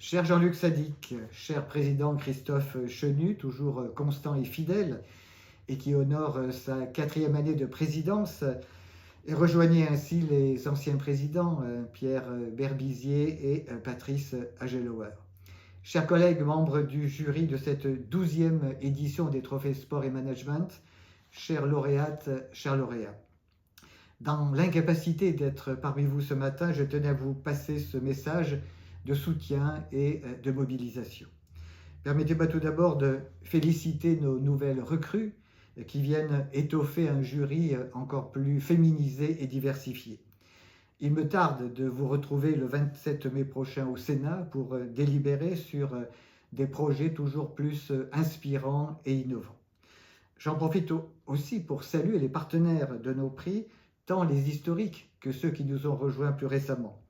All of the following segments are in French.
Cher Jean-Luc Sadic, cher président Christophe Chenu, toujours constant et fidèle, et qui honore sa 4e année de présidence, et rejoignez ainsi les anciens présidents Pierre Berbizier et Patrice Agelower. Chers collègues, membres du jury de cette 12e édition des Trophées Sport et Management, chères lauréates, chers lauréats. Dans l'incapacité d'être parmi vous ce matin, je tenais à vous passer ce message de soutien et de mobilisation. Permettez-moi tout d'abord de féliciter nos nouvelles recrues qui viennent étoffer un jury encore plus féminisé et diversifié. Il me tarde de vous retrouver le 27 mai prochain au Sénat pour délibérer sur des projets toujours plus inspirants et innovants. J'en profite aussi pour saluer les partenaires de nos prix, tant les historiques que ceux qui nous ont rejoints plus récemment.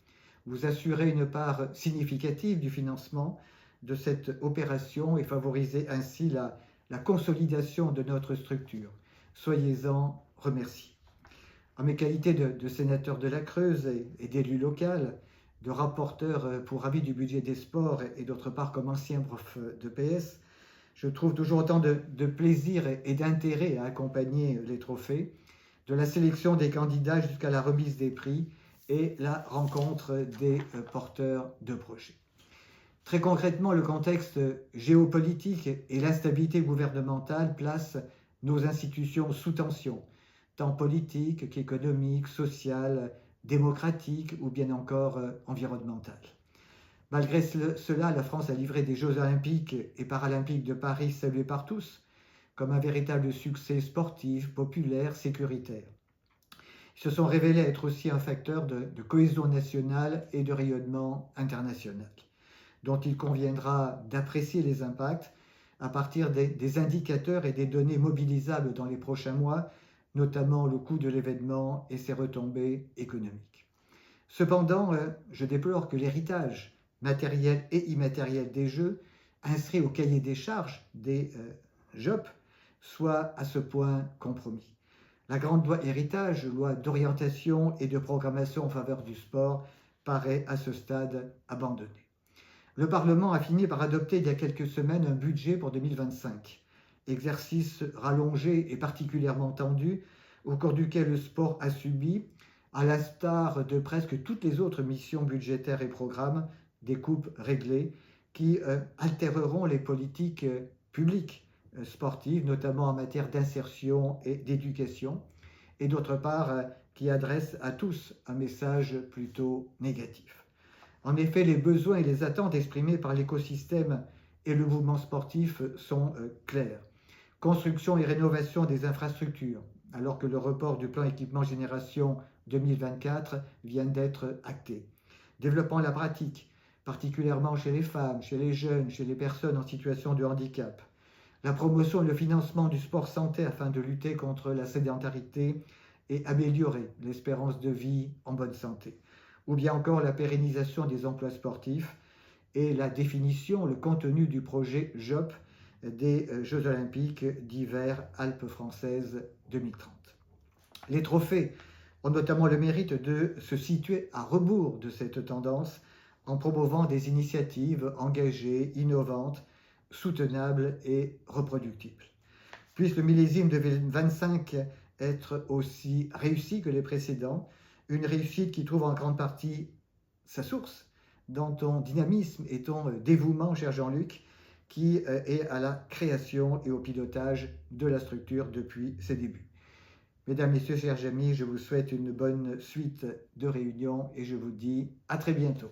Vous assurez une part significative du financement de cette opération et favorisez ainsi la consolidation de notre structure. Soyez-en remerciés. En mes qualités de sénateur de la Creuse et d'élu local, de rapporteur pour avis du budget des sports et d'autre part comme ancien prof de PS, je trouve toujours autant de plaisir et d'intérêt à accompagner les trophées, de la sélection des candidats jusqu'à la remise des prix et la rencontre des porteurs de projets. Très concrètement, le contexte géopolitique et l'instabilité gouvernementale placent nos institutions sous tension, tant politique qu'économique, sociale, démocratique ou bien encore environnementale. Malgré cela, la France a livré des Jeux olympiques et paralympiques de Paris salués par tous comme un véritable succès sportif, populaire, sécuritaire. Ils se sont révélés être aussi un facteur de cohésion nationale et de rayonnement international, dont il conviendra d'apprécier les impacts à partir des indicateurs et des données mobilisables dans les prochains mois, notamment le coût de l'événement et ses retombées économiques. Cependant, je déplore que l'héritage matériel et immatériel des Jeux, inscrit au cahier des charges des JOP, soit à ce point compromis. La grande loi héritage, loi d'orientation et de programmation en faveur du sport, paraît à ce stade abandonnée. Le Parlement a fini par adopter il y a quelques semaines un budget pour 2025, exercice rallongé et particulièrement tendu, au cours duquel le sport a subi, à l'instar de presque toutes les autres missions budgétaires et programmes, des coupes réglées qui altéreront les politiques publiques sportives, notamment en matière d'insertion et d'éducation, et d'autre part qui adressent à tous un message plutôt négatif. En effet, les besoins et les attentes exprimés par l'écosystème et le mouvement sportif sont clairs. Construction et rénovation des infrastructures, alors que le report du plan équipement génération 2024 vient d'être acté. Développant la pratique, particulièrement chez les femmes, chez les jeunes, chez les personnes en situation de handicap. La promotion et le financement du sport santé afin de lutter contre la sédentarité et améliorer l'espérance de vie en bonne santé. Ou bien encore la pérennisation des emplois sportifs et la définition, le contenu du projet JOP des Jeux olympiques d'hiver Alpes françaises 2030. Les trophées ont notamment le mérite de se situer à rebours de cette tendance en promouvant des initiatives engagées, innovantes, soutenables et reproductibles. Puisse le millésime 2025 être aussi réussi que les précédents, une réussite qui trouve en grande partie sa source dans ton dynamisme et ton dévouement, cher Jean-Luc, qui est à la création et au pilotage de la structure depuis ses débuts. Mesdames, Messieurs, chers amis, je vous souhaite une bonne suite de réunions et je vous dis à très bientôt.